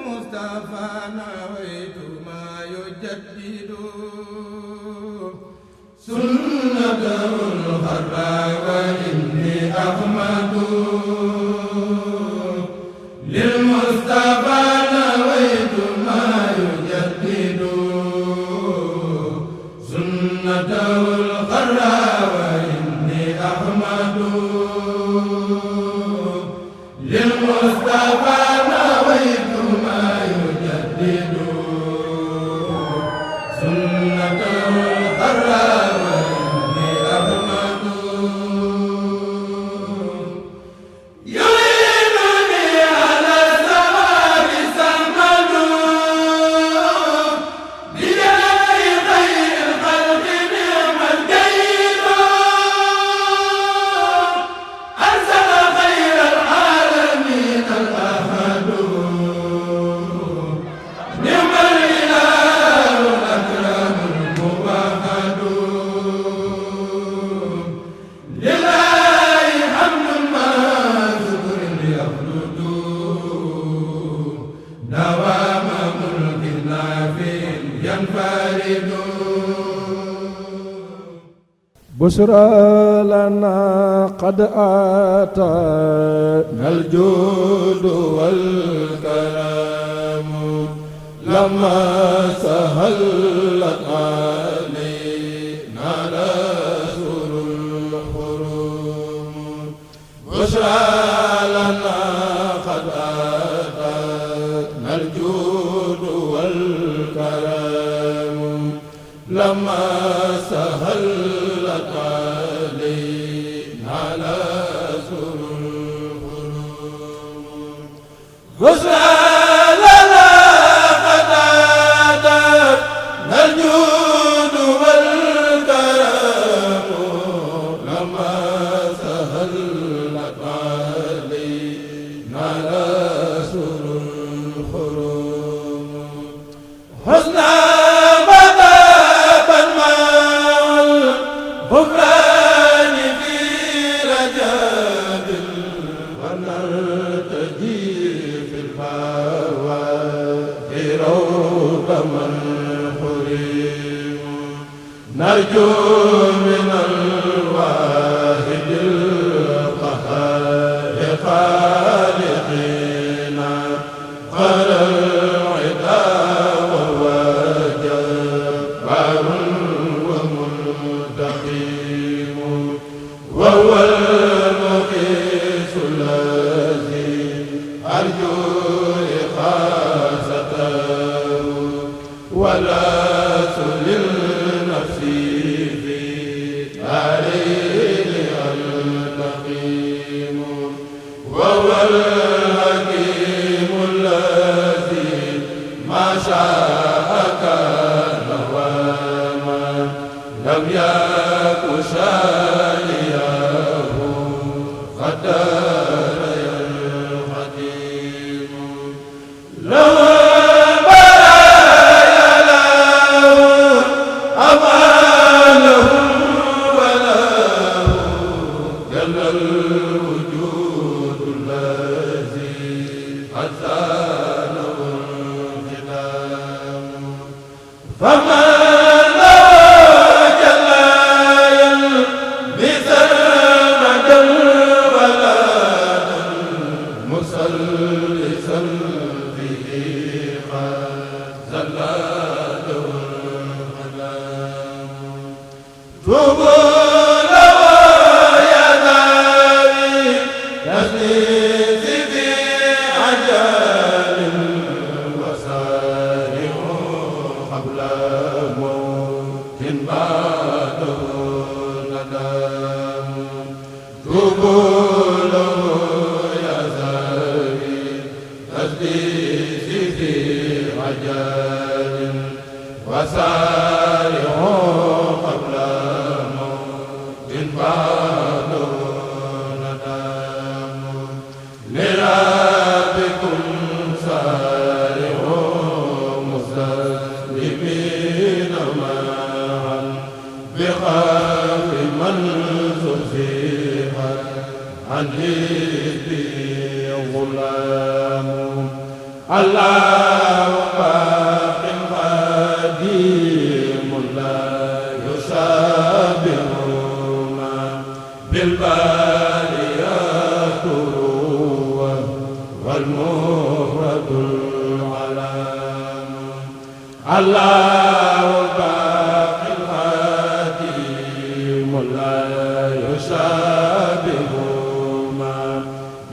للمصطفى نويت ما يجدد سنته الخرى وإني أحمد للمصطفى نويت ما يجدد سنته الخرى وإني أحمد للمصطفى نويت ما يجدد سنته الخرى وإني أحمد يعينني على الثواب سمد بجاه خير الخلق نعم الجيد أرسل خير العالمين الأحد نعم الإله الأكرم الموحد لله حمد ما شكر يخلد دوام ملك نافع ينفرد بشرى لنا قد آتانا الجود والكرم لما سهلت علينا رسول الحرم بشرى لنا قد آتانا الجود والكرم لما سهلت علينا رسول الحرم بشرى لنا قد آتانا الجود والكرم لما سهلت علينا رسول الحرم حسنا مذهبا مع الغفران في رجاب ونرتجي في الفوات روض من حرم نرجو من الواحد القهار خالقنا قال العدا وهو جبار ومنتقم وهو المقيس الذي أرجو إخاصته ولا للنفس في دارين ألتقيم وهو الحكيم الذي ما شاء كان وما لم يك شانيه قدر الحكيم لو البرايا له أمانهم وله جل الوجود الذي قد زاله الختام فما له جل يلبس المدى ولادا مسلسا به قد زلاده الظلام توبوا له يا ذوي تسليس في عجل وسارعوا قبل موت بعده ندم توبوا له يا ذوي تسليس في عجل وسارعوا قبل موت بعده ندم لربكم سارعوا مسلمين معا بخاف من زحزح عن حزبه غلام الله باق قديم لا يشابه ما بالباريات روى والمفرد العلام الله باق قديم لا يشابه ما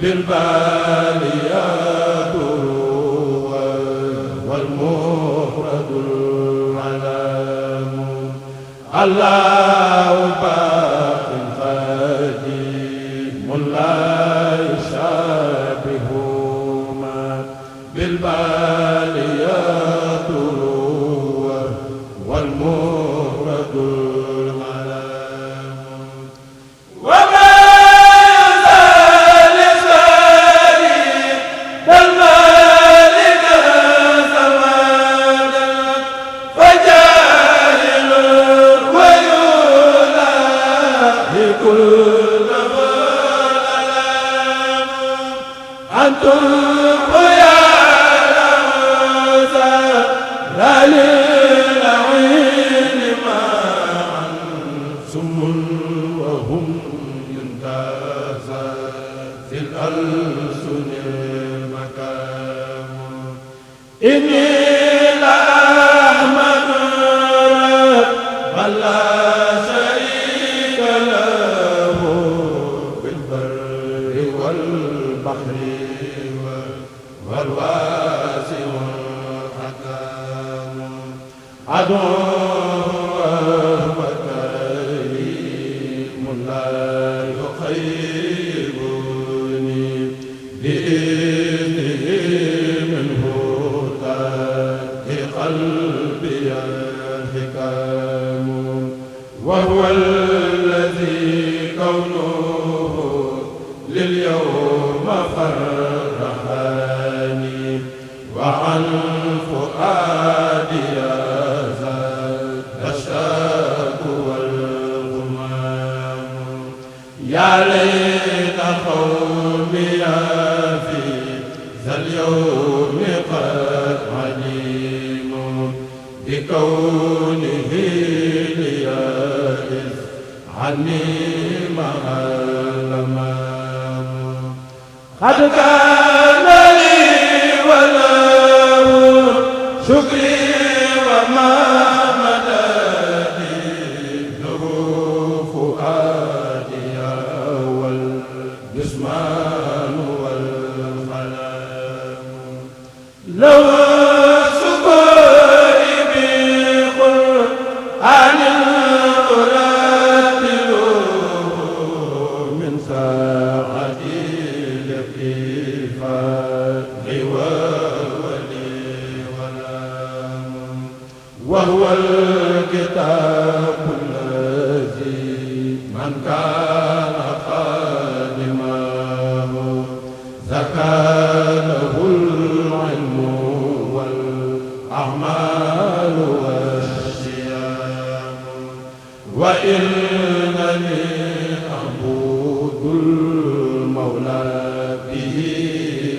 بالباريات والمفرد العلام الله باق قديم لا يشابه ما بالباليات والمفرد العلام أنتم يا روزا للعين معا سم وهم ينتازا في الألسن المكام إني لأحمد بل لا شريك له بالبر والبحر والواسع الحكام عدو وكريم لا يخيبني بإذنه منه تهدي قلبي الحكام وهو الذي كونه لليوم فرحني وعن فؤادي زاد الشاك والغمام يا ليت قومي في ذا اليوم قد علموا بكونه لي عني مع الأمام قد كان لي وله شكري وما مددي له فؤادي والجسمان والقلم لو سكري بقرآن أرتل من ساعتي وهو الكتاب الذي من كان خادمه زكى له العلم والأعمال والصيام وإنني أعبد المولى به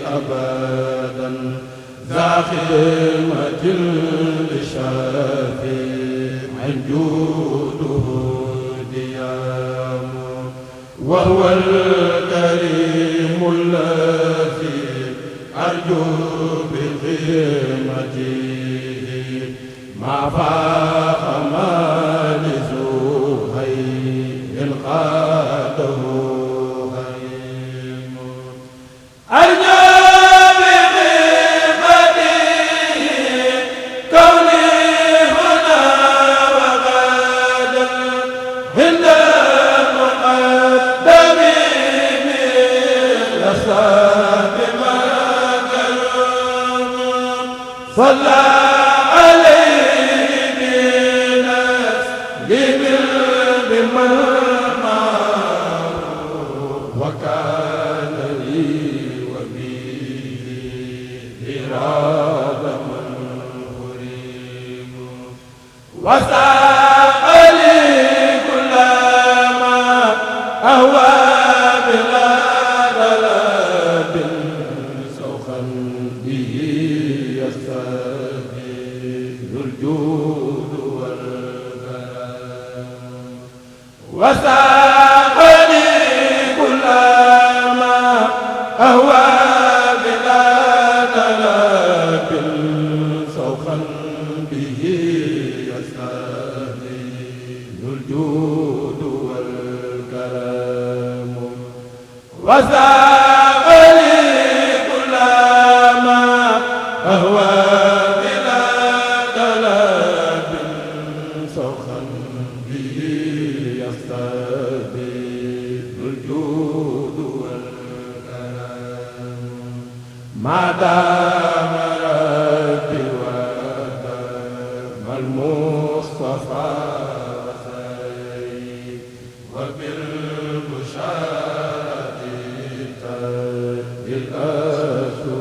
أبدا ذا خدمة للشافع جوده ديام وهو الكريم الذي أرجو بخدمته ما فاق ما لزهير قاده هيم أرجو صلى عليه بنفسه بمن وكان لي وبه إرادة من أريم وساق لي كل ما أهوى بلا طلب سوخا به وساقني كل ما أهوى بلا طلب سوقا به يستهدي الجود والكرم وساقني كل ما أهوى بلا طلب سوقا به يستهدي الجود والكرم ما دام ربي ودام المصطفى وسيد وبالبشارة تأتي الأشهر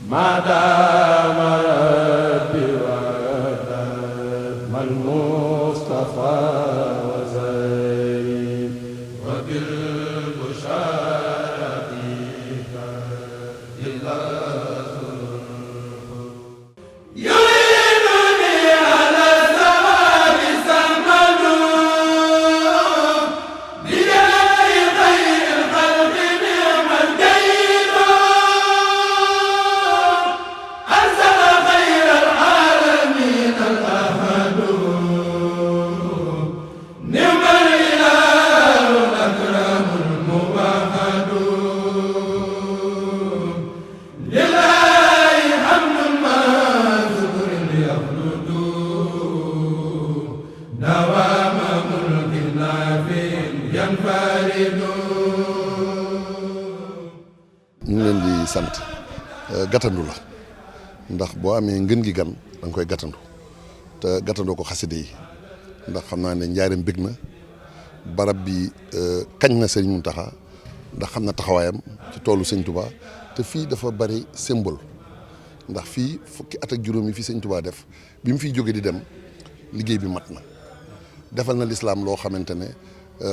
ما دام ربي ودام المصطفى وسيد وبالبشارة تأتي الأشهر يعينني على الثواب سمد بجاه خير الخلق نعم الدين أرسل خير العالمين الأحد نعم الإله الأكرم الموحد لله حمد ما شكر يخلد دوام ملك نافع ينفرد ñu ngi leen di sant gàttandu la ndax boo amee ngën gi gan da nga koy gàttandu te gàttandoo ko xaside yi ndax xam naa ne njaareem bég na barab bi kañ na sëñ Mountakha ndax xam na taxawaayam ci toolu sëñ Touba te fii dafa bari symbole ndax fii fukki at ak juróom yi fi sëñ Touba def bi mu fiy jóge di dem liggéey bi mat na defal na lislaam loo xamante ne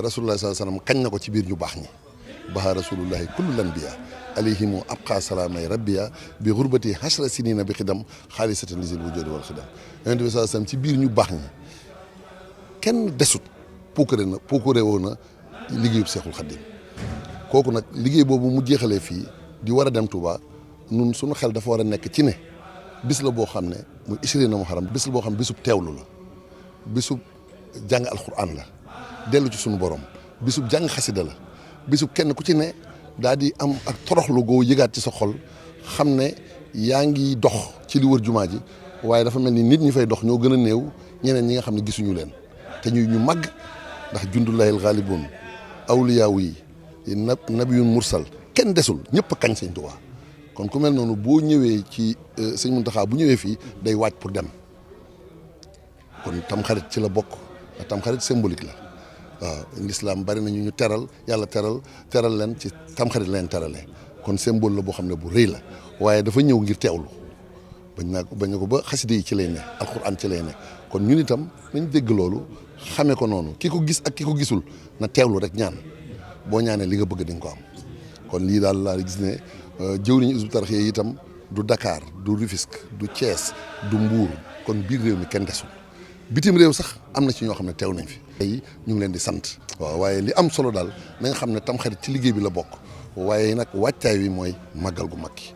rasulullah sallallahu alayhi wasallam kañ na ko ci biir ñu baax ñi baha rasulullahi kullul anbiya alayhimu abqa salaamay rabbiya bi xurbati hashra sinina bi xidam xaalisatan lisil wujudi wal xidam yonent bi sallallahu alayhi wasallam ci biir ñu baax ñi kenn desut puukare woo na liggéeyub Seexul Xaddim kooku nag liggéey boobu mu jeexalee fii di war a dem Touba nun suñu xel dafa war a nekk ci ne bis la boo xam ne muy isri na muharram bis la boo xam ne bisub teewlu la bisub jàng alquran la dellu ci suñu borom bisub jàng xasida la bisub kenn ku ci ne daal di am ak toroxlu goo yëgaat ci sa xol xam ne yaa ngi dox ci li wër jumaa ji waaye dafa mel ni nit ñi fay dox ñoo gën a néew ñeneen ñi nga xam ne gisuñu leen te ñuy ñu màgg ndax jundullahil ghalibun awliyaaw yi nabiyun mursal kenn desul ñëpp a kañ sëñ Tuubaa kon ku mel noonu boo ñëwee ci sëñ Mountakha bu ñëwee fii day waaj pour dem kon tamxarit ci la bokk ndax tamxarit symbolique la waaw l'islam bari nañu ñu teral yàlla teral leen ci tamxarit leen terale kon symbole la boo xam ne bu rëy la waaye dafa ñëw ngir teewlu bañ ko ba xaside yi ci lay ne alxuraan ci lay ne kon ñun itam nañ dégg loolu xamee ko noonu ki ko gis ak ki ko gisul na teewlu rek ñaan boo ñaanee li nga bëgg di nga ko am kon lii daal laa gis ne jëwriñu Hizbut Tarqiyyah itam du Dakar du Rufisque du Thiès du Mbour kon biir réew mi kenn desul bitim réew sax am na ci ñoo xam ne teew nañ fi. tey ñu ngi leen di sant. waaw waaye li am solo daal na nga xam ne tamxarit ci liggéey bi la bokk waaye nag wàccaay wi mooy màggal gu mag gi